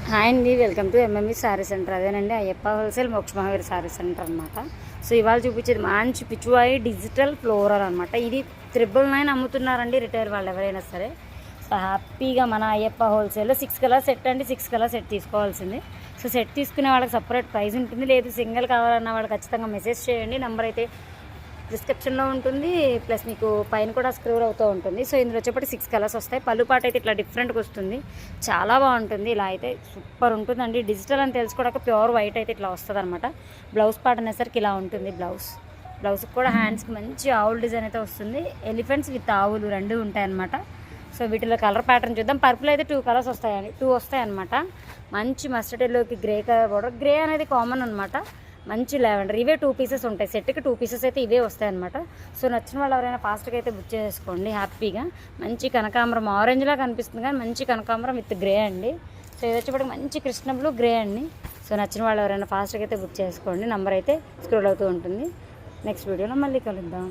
Hi అండి, welcome to MME sari centre. అదేనండి Ayyappa wholesale మోక్ష మహావీర్ శారీ సెంటర్ అనమాట. సో ఇవాళ చూపించేది మంచి పిచ్చువాయి డిజిటల్ ఫ్లోరల్ అనమాట. ఇది 999 అమ్ముతున్నారండి రిటైల్ వాళ్ళు ఎవరైనా సరే. సో హ్యాపీగా మన అయ్యప్ప హోల్సేల్లో 6 కలర్ సెట్ అండి, 6 కలర్ సెట్ తీసుకోవాల్సింది. సో సెట్ తీసుకునే వాళ్ళకి సపరేట్ ప్రైస్ ఉంటుంది, లేదు సింగిల్ కావాలన్న వాళ్ళు ఖచ్చితంగా మెసేజ్ చేయండి. నెంబర్ అయితే డిస్క్రిప్షన్లో ఉంటుంది, ప్లస్ మీకు పైన కూడా స్క్రోల్ అవుతూ ఉంటుంది. సో ఇందులో వచ్చేప్పటి 6 కలర్స్ వస్తాయి. పళ్ళు పాట అయితే ఇట్లా డిఫరెంట్గా వస్తుంది, చాలా బాగుంటుంది. ఇలా అయితే సూపర్ ఉంటుందండి. డిజిటల్ అని తెలుసుకోవడానికి ప్యూర్ వైట్ అయితే ఇట్లా వస్తుంది అనమాట. బ్లౌజ్ పాట అనేసరికి ఇలా ఉంటుంది. బ్లౌజ్కి కూడా హ్యాండ్స్కి మంచి ఆవుల్ డిజైన్ అయితే వస్తుంది. ఎలిఫెంట్స్ విత్ ఆవులు రెండు ఉంటాయన్నమాట. సో వీటిలో కలర్ ప్యాటర్న్ చూద్దాం. పర్పుల్ అయితే 2 కలర్స్ వస్తాయండి, 2 వస్తాయన్నమాట. మంచి మస్టర్డ్ ఎల్లోకి గ్రే కలర్ బోర్డర్. గ్రే అనేది కామన్ అనమాట. మంచి లావెండర్. ఇవే 2 పీసెస్ ఉంటాయి, సెట్కి 2 పీసెస్ అయితే ఇవే వస్తాయి అనమాట. సో నచ్చిన వాళ్ళు ఎవరైనా ఫాస్ట్గా అయితే బుక్ చేసుకోండి హ్యాపీగా. మంచి కనకాంబరం ఆరెంజ్లా కనిపిస్తుంది కానీ మంచి కనకాంబరం విత్ గ్రే అండి. సో ఇది వచ్చేప్పటికి మంచి కృష్ణ బ్లూ గ్రే అండి. సో నచ్చిన వాళ్ళు ఎవరైనా ఫాస్ట్గా అయితే బుక్ చేసుకోండి. నెంబర్ అయితే స్క్రోల్ అవుతూ ఉంటుంది. నెక్స్ట్ వీడియోలో మళ్ళీ కలుద్దాం.